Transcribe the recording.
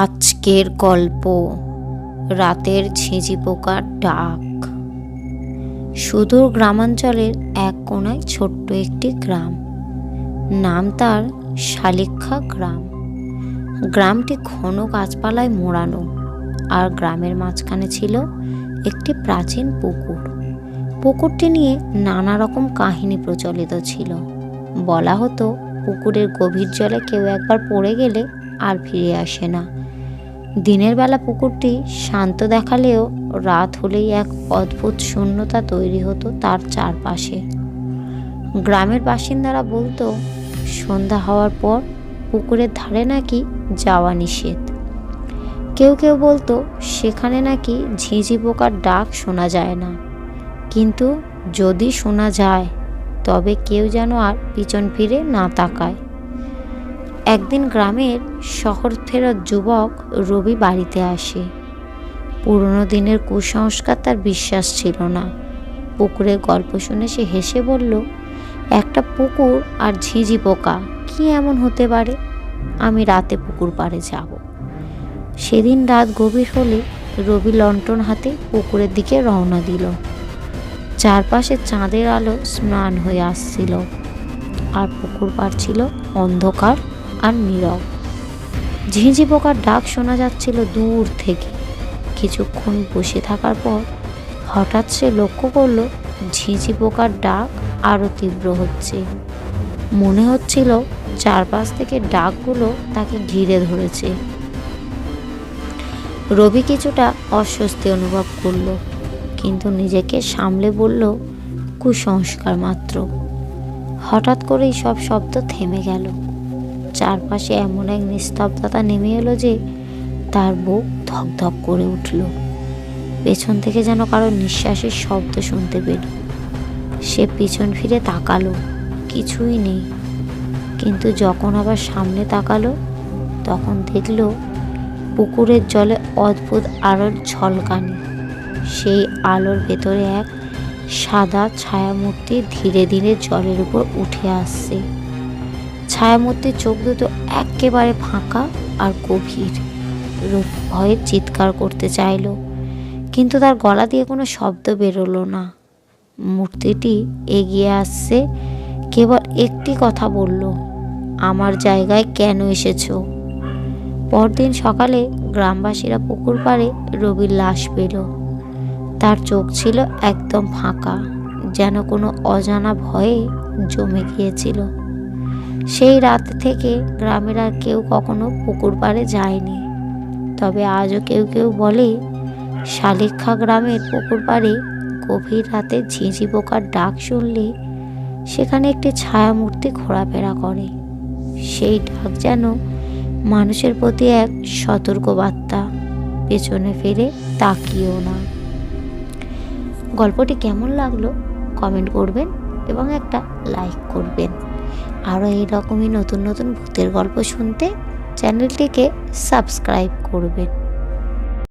আজকের গল্প রাতের ঝিঁঝি পোকার ডাক। সুদূর গ্রামাঞ্চলের এক কোনায় ছোট্ট একটি গ্রাম, নাম তার শালিখা গ্রাম। গ্রামটি ঘন গাছপালায় মোড়ানো, আর গ্রামের মাঝখানে ছিল একটি প্রাচীন পুকুর। পুকুরটি নিয়ে নানা রকম কাহিনী প্রচলিত ছিল। বলা হতো পুকুরের গভীর জলে কেউ একবার পড়ে গেলে আর ফিরে আসে না। দিনের বেলা পুকুরটি শান্ত দেখালেও রাত হলেই এক অদ্ভুত শূন্যতা তৈরি হতো তার চারপাশে। গ্রামের বাসিন্দারা বলতো সন্ধ্যা হওয়ার পর পুকুরের ধারে নাকি যাওয়া নিষেধ। কেউ কেউ বলতো সেখানে নাকি ঝিঁঝি পোকার ডাক শোনা যায় না, কিন্তু যদি শোনা যায় তবে কেউ যেন আর পিছন ফিরে না তাকায়। একদিন গ্রামের শহর ফেরত যুবক রবি বাড়িতে আসে। পুরনো দিনের কুসংস্কার তার বিশ্বাস ছিল না। পুকুরের গল্প শুনে সে হেসে বলল, একটা পুকুর আর ঝিঁঝি পোকা, কি এমন হতে পারে? আমি রাতে পুকুর পাড়ে যাব। সেদিন রাত গভীর হলে রবি লণ্ঠন হাতে পুকুরের দিকে রওনা দিল। চারপাশে চাঁদের আলো স্নান হয়ে আসছিল, আর পুকুর পাড় ছিল অন্ধকার আর নীরব। ঝিঁঝি পোকার ডাক শোনা যাচ্ছিল দূর থেকে। কিছুক্ষণ বসে থাকার পর হঠাৎ সে লক্ষ্য করল ঝিঁঝি পোকার ডাক আরো তীব্র হচ্ছে। মনে হচ্ছিল চারপাশ থেকে ডাকগুলো তাকে ঘিরে ধরেছে। রবি কিছুটা অস্বস্তি অনুভব করল, কিন্তু নিজেকে সামলে বলল, কুসংস্কার মাত্র। হঠাৎ করেই সব শব্দ থেমে গেল। চারপাশে এমন এক নিস্তব্ধতা নেমে এলো যে তার বুক ধকধক করে উঠল। পেছন থেকে যেন কারো নিঃশ্বাসের শব্দ শুনতে পেল। সে পিছন ফিরে তাকালো, কিছুই নেই। কিন্তু যখন আবার সামনে তাকালো, তখন দেখল পুকুরের জলে অদ্ভুত আলোর ঝলকানি। সেই আলোর ভেতরে এক সাদা ছায়ামূর্তি ধীরে ধীরে জলের উপর উঠে আসছে। ছায়ামূর্তির চোখ দুটো একেবারে ফাঁকা আর গভীর। ভয়ে চিৎকার করতে চাইল, কিন্তু তার গলা দিয়ে কোনো শব্দ বেরোলো না। মূর্তিটি এগিয়ে আসছে, কেবল একটি কথা বলল, আমার জায়গায় কেন এসেছো? পরদিন সকালে গ্রামবাসীরা পুকুর পাড়ে রবির লাশ পেল। তার চোখ ছিল একদম ফাঁকা, যেন কোনো অজানা ভয়ে জমে গিয়েছিল। সেই রাত থেকে গ্রামের আর কেউ কখনো পুকুর পাড়ে যায়নি। তবে আজও কেউ কেউ বলে, শালিখা গ্রামের পুকুর পাড়ে গভীর রাতে ঝিঁঝি পোকার ডাক শুনলে সেখানে একটি ছায়ামূর্তি ঘোরাফেরা করে। সেই ডাক যেন মানুষের প্রতি এক সতর্কবার্তা, পেছনে ফিরে তাকিও না। গল্পটি কেমন লাগলো কমেন্ট করবেন এবং একটা লাইক করবেন। আরও এইরকমই নতুন নতুন ভূতের গল্প শুনতে চ্যানেলটিকে সাবস্ক্রাইব করবেন।